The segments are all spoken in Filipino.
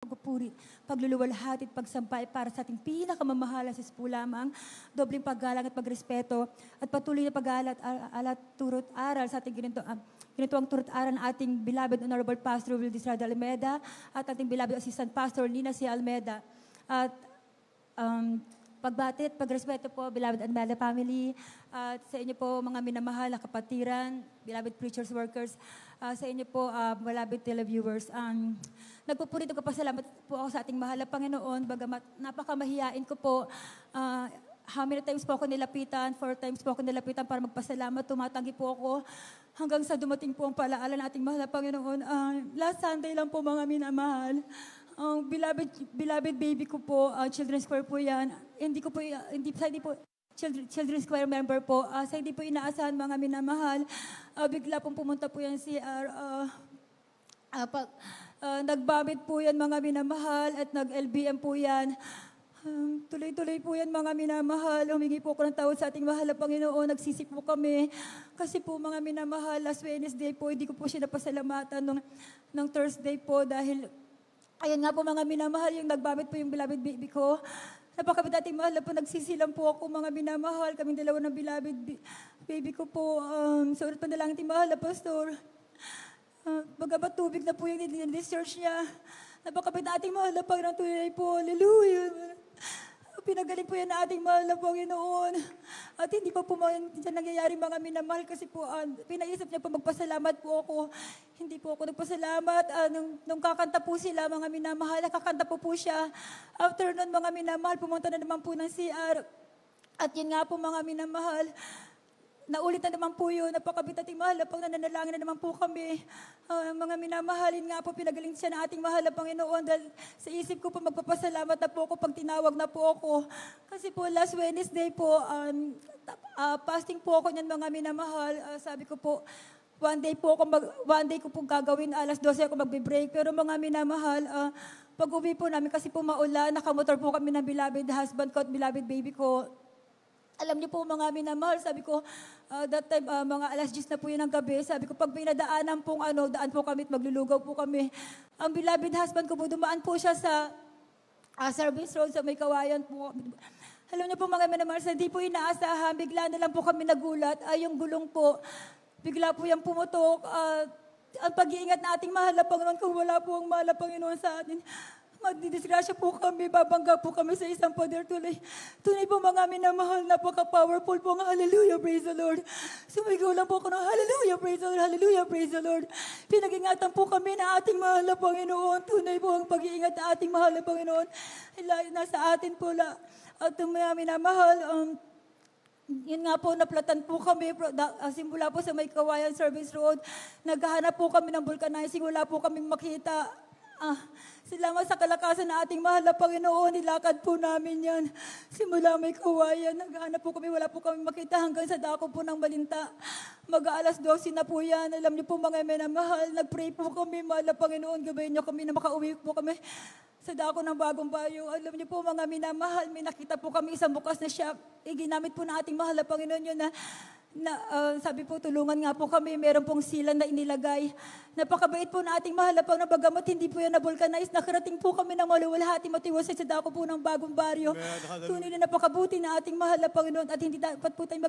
pagpupuri, pagluluwalhati at pagsampay para sa ating pinakamamahalan sa po lamang, dobling paggalang at pagrespeto, at patuloy na pag-aalat alat turot aral sa ating ginituang turot aral ng ating beloved Honorable Pastor Will Disrada Almeda at ating beloved Assistant Pastor Nina C. Almeda. At pagbati at pagrespeto po, beloved Almeda family, at sa inyo po mga minamahal na kapatiran, beloved preachers, workers, sa inyo po, beloved televiewers. Nagpupurito ko pa salamat po ako sa ating mahal na Panginoon, bagamat napakamahiyain ko po. How many times po ako nilapitan? 4 times po ako nilapitan para magpasalamat. Tumatanggi po ako hanggang sa dumating po ang palaala ng ating mahal na Panginoon. Last Sunday lang po mga minamahal. Beloved baby ko po, Children's Choir po yan. Hindi po Children's Choir member po. Sa hindi po inaasahan mga minamahal. Bigla pong pumunta po yan si nagbamit po yan mga minamahal at nag-LBM po yan. Tuloy-tuloy po yan mga minamahal. Humingi po ako ng tawad sa ating mahal na Panginoon. Nagsisik po kami. Kasi po mga minamahal, last Wednesday po, hindi ko po siya napasalamatan nung Thursday po dahil ayun nga po mga minamahal, yung nagbamit po yung beloved baby ko. Napakabit ating mahal na po, nagsisilang po ako mga minamahal. Kaming dalawa ng beloved baby ko po. Sa ulit pa na lang ating mahal na pastor. Bagamat tubig na po yung in-discharge niya. Napakabit na ating mahal na Panginoon, tunay po. Hallelujah. Pinagaling po yan na ating mahal na Panginoon. At hindi pa po dyan nangyayari mga minamahal kasi po pinaisip niya po magpasalamat po ako. Hindi po ako nagpasalamat. Nung kakanta po sila mga minamahal, nakakanta po siya. After nun mga minamahal, pumunta na naman po ng CR. At yun nga po mga minamahal, naulit na naman po yun, napakabit ating mahal na pang nananalangin na naman po kami. Mga minamahalin nga po, pinagaling siya ng ating mahal na Panginoon dahil sa isip ko po magpapasalamat na po ako pag tinawag na po ako. Kasi po last Wednesday po, fasting po ako niyan mga minamahal. Sabi ko po, one day ko po gagawin, alas 12 ako magbe-break. Pero mga minamahal, pag uwi po namin kasi po maulan, nakamotor po kami ng beloved husband ko at beloved baby ko. Alam niyo po mga minamahal, sabi ko, that time, mga alas 10 na po yun ng gabi, sabi ko, pag pinadaanan pong daan po kami at maglulugaw po kami. Ang beloved husband ko po, dumaan po siya sa service road sa may kawayan po. Alam niyo po mga minamahal, hindi po inaasahan, bigla na lang po kami nagulat, yung gulong po, bigla po yung pumutok. Ang pag-iingat na ating mahal na Panginoon, kung wala po ang mahal na Panginoon sa atin, magdidisgrasya po kami, babangga po kami sa isang pader tulay. Tunay po mga minamahal, napaka-powerful po nga, hallelujah, praise the Lord. Sumigaw lang po ako ng hallelujah, praise the Lord, hallelujah, praise the Lord. Pinag-ingatan po kami na ating mahal na Panginoon. Tunay po ang pag-iingat na ating mahal na Panginoon. Nasa atin po at mga minamahal, yun nga po, naplatan po kami, simula po sa may Kawayan Service Road, naghahanap po kami ng vulcanizing, wala po kaming makita. Salamat sa kalakasan na ating mahal na Panginoon, nilakad po namin yan. Simula may Kawayan, naghahanap po kami, wala po kami makita hanggang sa dako po ng Malinta. Mag-aalas 12 na po yan. Alam niyo po mga minamahal, nag-pray po kami, mahal na Panginoon, gabayin niyo kami na makauwi po kami sa dako ng Bagong Bayo. Alam niyo po mga minamahal, may nakita po kami isang bukas na shop. Ginamit po na ating mahal na Panginoon yun sabi po, tulungan nga po kami, meron pong silan na inilagay. Napakabait po na ating mahal na Panginoon, bagamat hindi po yan na-vulcanize, nakarating po kami ng maluwalhati, matiwasay sa dako po ng Bagong Baryo. Tunay na napakabuti na ating mahal na Panginoon at hindi dapat po tayo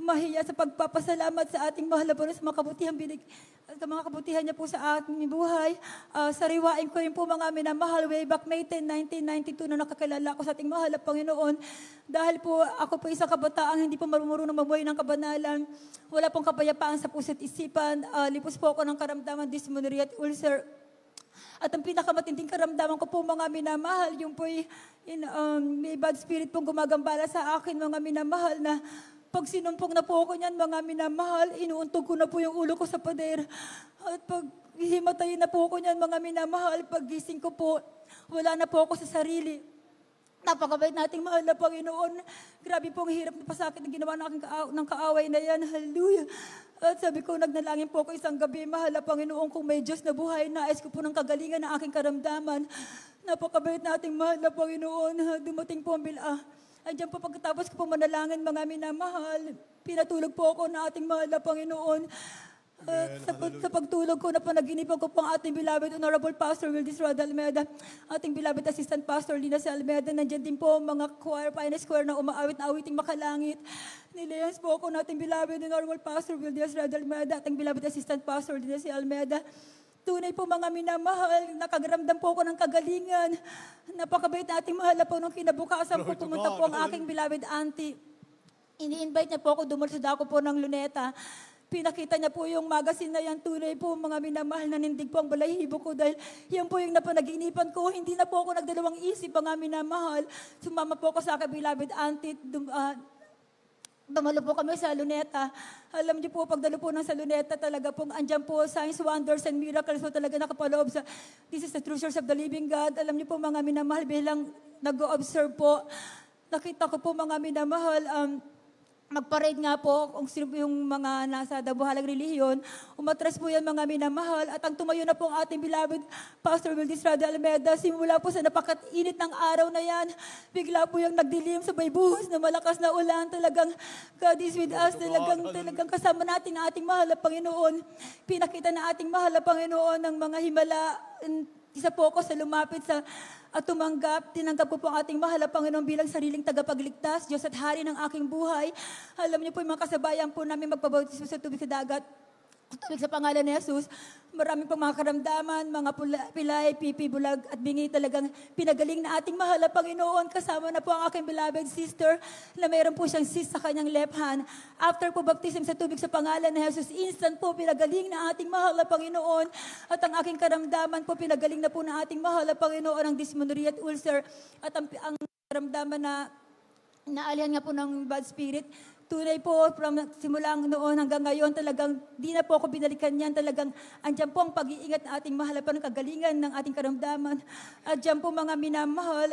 mahiya sa pagpapasalamat sa ating mahal na Panginoon sa mga kabutihan niya po sa ating buhay. Sariwain ko rin po mga minamahal, way back May 10, 1992 na nakakilala ko sa ating mahal na Panginoon. Dahil po ako po isang kabataang hindi po marunong mabuhay ng kabanalan. Wala pong kapayapaan sa puso't isipan. Lipos po ako ng karamdaman, dysmenorrhea at ulcer. At ang pinakamatinding karamdaman ko po mga minamahal, yung po may bad spirit pong gumagambala sa akin mga minamahal na pag sinumpong na po ako niyan mga minamahal, inuuntog ko na po yung ulo ko sa pader. At pag himatayin na po ako niyan mga minamahal, pag gising ko po, wala na po ako sa sarili. Napakabait nating mahal na Panginoon. Grabe pong hirap na pasakit na ginawa ng kaaway na yan. Hallelujah. At sabi ko, nagnalangin po ako isang gabi, mahal na Panginoon, kung may Diyos na buhay, nais ko po ng kagalingan ng aking karamdaman. Napakabait nating mahal na Panginoon. Dumating po ang Andiyan po pagkatapos ko po manalangin mga minamahal. Pinatulog po ako na ating mahal na Panginoon. Sa pagtulog ko na panaginipan ko po ang ating beloved Honorable Pastor Wildis Rod Almeida, ating beloved Assistant Pastor Lina C. Almeida, nandiyan din po mga choir, finest choir na umaawit na awiting makalangit. Nilihans po ako nating beloved Honorable Pastor Wildis Rod Almeida, ating beloved Assistant Pastor Lina C. Almeida. Tunay po mga minamahal, nakagaramdam po ako ng kagalingan. Napakabait na ating mahal na po nung kinabukasan po pumunta po ang aking beloved auntie. Ini-invite niya po ako dumalo sa dako po ng Luneta. Pinakita niya po yung magazine na yan. Tunay po mga minamahal, nanindig po ang balahibo ko dahil yan po yung napanaginipan ko. Hindi na po ako nagdalawang isip mga minamahal. Sumama po ako sa aking beloved auntie. Dumalo po kami sa Luneta. Alam niyo po, pagdalo po ng sa Luneta, talaga pong andyan po, signs, wonders, and miracles po talaga nakapaloob sa This is the True Source of the Living God. Alam niyo po mga minamahal, bilang nag-observe po, nakita ko po mga minamahal, magparade nga po kung sino po yung mga nasa dabuhalang relihiyon. Umatras po yan mga minamahal at ang tumayo na po ang ating beloved Pastor Wildis Rod Almeida. Simula po sa napakainit ng araw na yan, bigla po yung nagdilim sa baybuhos na malakas na ulan. Talagang God is with us. Talagang kasama natin ang ating mahal na Panginoon. Pinakita na ating mahal na Panginoon ng mga himala. Isa po ako sa lumapit at tinanggap ko po ang ating mahal na Panginoon bilang sariling tagapagligtas, Diyos at Hari ng aking buhay. Alam niyo po yung mga kasabayan po namin magpabautismo sa tubig sa dagat, tubig sa pangalan ni Jesus. Maraming pang mga karamdaman, mga pilay, pipi, bulag at bingi, talagang pinagaling na ating mahal na Panginoon. Kasama na po ang aking beloved sister na mayroon po siyang cyst sa kanyang left hand. After po baptism sa tubig sa pangalan ni Jesus, instant po pinagaling na ating mahal na Panginoon. At ang aking karamdaman po, pinagaling na po na ating mahal na Panginoon ang dysmenorrhea at ulcer. At ang karamdaman na naalihan nga po ng bad spirit, tunay po, from simulang noon hanggang ngayon, talagang di na po ako binalikan yan. Talagang andyan po ang pag-iingat na ating mahal pa ng kagalingan ng ating karamdaman. At dyan po mga minamahal,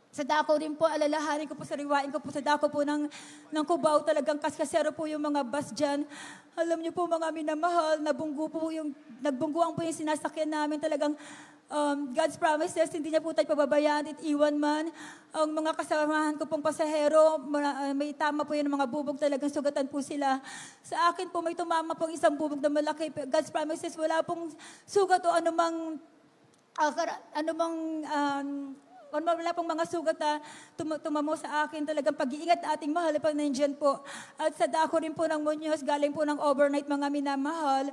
sa dako rin po, alalahanin ko po, sariwain ko po sa dako po ng Cubao, talagang kaskasero po yung mga bus dyan. Alam niyo po mga minamahal, nagbungguan po yung sinasakyan namin. Talagang God's promises, hindi niya po tayo pababayaan at iwan man. Ang mga kasamahan ko pong pasahero, may tama po yun ng mga bubog, talagang sugatan po sila. Sa akin po, may tumama pong isang bubog na malaki. God's promises, wala pong sugat o wala pong mga sugat na tumamo sa akin. Talagang pag-iingat na ating mahal pa nandiyan po. At sa dako rin po ng Muñoz, galing po ng overnight mga minamahal.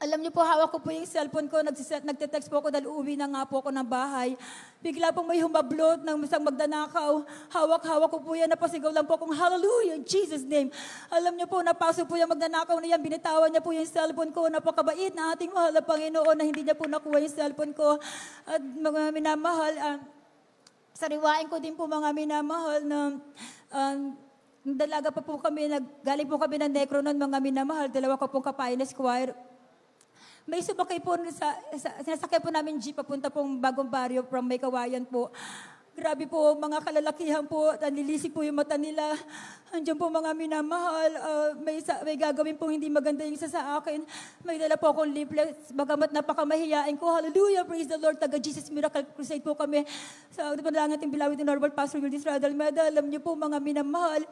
Alam niyo po, hawak ko po yung cellphone ko, nagte-text po ako dahil uuwi na nga po ako ng bahay. Bigla pong may humablot ng isang magdanakaw. Hawak-hawak ko po yan, napasigaw lang po akong hallelujah, in Jesus' name. Alam niyo po, napasok po yung magnanakaw na yan, binitawan niya po yung cellphone ko. Napakabait na ating mahal na Panginoon na hindi niya po nakuha yung cellphone ko. At mga minamahal, sariwain ko din po mga minamahal na dalaga pa po kami, galing po kami ng Necro noon, mga minamahal, dalawa ko pong kapainas choir. May sumakay po, sinasakay po namin jeep papunta pong Bagong Baryo from May Kawayan po. Grabe po, mga kalalakihan po, nanilisik po yung mata nila. Andiyan po mga minamahal, may gagawin po hindi maganda yung isa sa akin. May dala po akong leaflet, bagamat napakamahiyain ko. Hallelujah, praise the Lord, taga Jesus Miracle Crusade po kami. Sa panalangin ating beloved Honorable Pastor Wildis Rod Almeida, alam niyo po mga minamahal,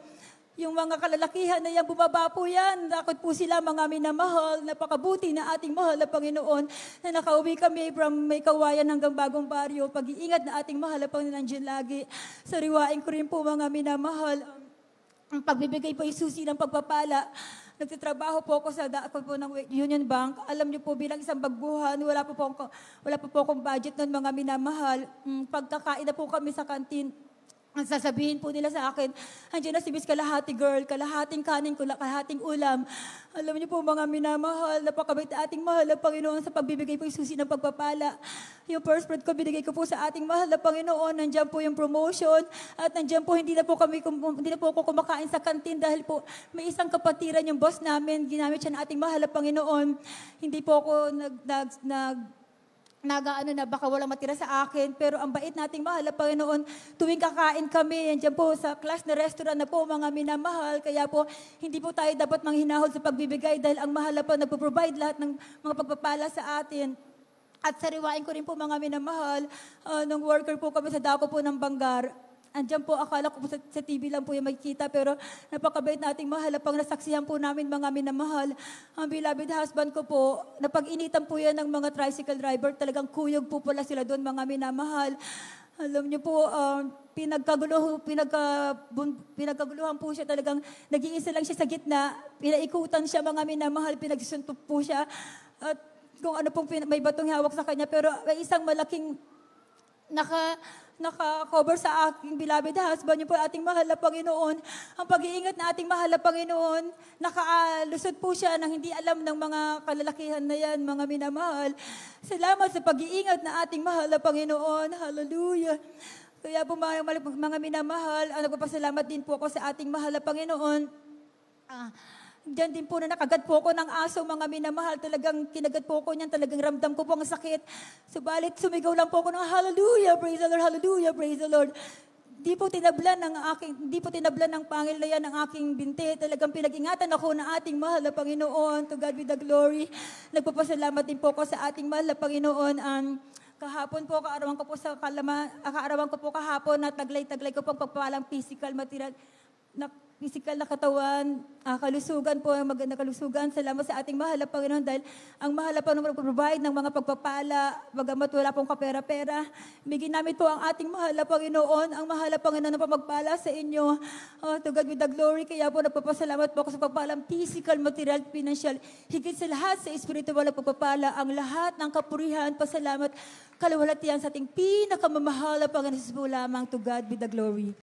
yung mga kalalakihan na yan, bumaba po yan. Takot po sila mga minamahal. Napakabuti na ating mahal na Panginoon na nakauwi kami from May Kawayan hanggang Bagong Baryo. Pag-iingat na ating mahal na Panginoon nandiyan lagi. Sariwain ko rin po mga minamahal. Ang pagbibigay po yung susi ng pagpapala. Nagtitrabaho po ako sa dako po ng Union Bank. Alam niyo po, bilang isang bagbuhan, wala po po akong budget nun mga minamahal. Pagkakain na po kami sa kantin, ang sasabihin po nila sa akin, andiyan na si Miss Kalahati Girl, kalahating kanin, kalahating ulam. Alam niyo po mga minamahal, napakabait na ating mahal na Panginoon sa pagbibigay po yung susi ng pagpapala. Yung first fruit ko, binigay ko po sa ating mahal na Panginoon. Nandiyan po yung promotion at nandiyan po hindi na po ako kumakain sa kantin dahil po may isang kapatiran yung boss namin, ginamit siya ng ating mahal na Panginoon. Hindi po ako baka walang matira sa akin. Pero ang bait nating mahal na Panginoon, tuwing kakain kami, yan po sa class na restaurant na po, mga minamahal. Kaya po, hindi po tayo dapat manghinahol sa pagbibigay dahil ang mahal na po nagpo-provide lahat ng mga pagpapala sa atin. At sariwain ko rin po mga minamahal, nung worker po kami sa dako po ng Bangar. andyan po, akala ko po sa TV lang po yung makikita, pero napakabait nating mahal, pang nasaksihan po namin mga minamahal. Ang beloved husband ko po, napag-initan po yan ng mga tricycle driver, talagang kuyog po pala sila doon mga minamahal. Alam niyo po, pinagkaguluhan po siya, talagang nag-iisa lang siya sa gitna, pinaikutan siya mga minamahal, pinagsusuntok po siya, at kung ano pong may batong hawak sa kanya, pero may isang malaking naka-cover sa aking beloved husband, yun po ating mahal na Panginoon. Ang pag-iingat na ating mahal na Panginoon, nakalusot po siya nang hindi alam ng mga kalalakihan na yan, mga minamahal. Salamat sa pag-iingat na ating mahal na Panginoon. Hallelujah. Kaya po mga minamahal, nagpapasalamat din po ako sa ating mahal na Panginoon. Diyan din po na nakagat po ko ng aso, mga minamahal. Talagang kinagat po ko niyan. Talagang ramdam ko po ang sakit. Subalit, sumigaw lang po ako ng hallelujah, praise the Lord, hallelujah, praise the Lord. Di po tinablan ng pangil na yan ang aking binti. Talagang pinag-ingatan ako ng ating mahal na Panginoon. To God be the glory. Nagpapasalamat din po ako sa ating mahal na Panginoon. Kahapon po, kaarawan ko po kahapon na taglay-taglay ko pong pagpapalang physical material na physical na katawan, kalusugan po, magandang kalusugan. Salamat sa ating mahal na Panginoon dahil ang mahal na Panginoon provide ng mga pagpapala, bagamat wala pong kapera-pera. Bigyan namin po ang ating mahal na Panginoon, ang mahal na Panginoon na pamagpala sa inyo. To God be the glory. Kaya po nagpapasalamat po ako sa pagpapalang physical, material, financial. Higit sa lahat sa spiritual na pagpapala, ang lahat ng kapurihan, pasalamat, kaluwalhatian sa ating pinakamamahal na Panginoon po lamang. To God be the glory.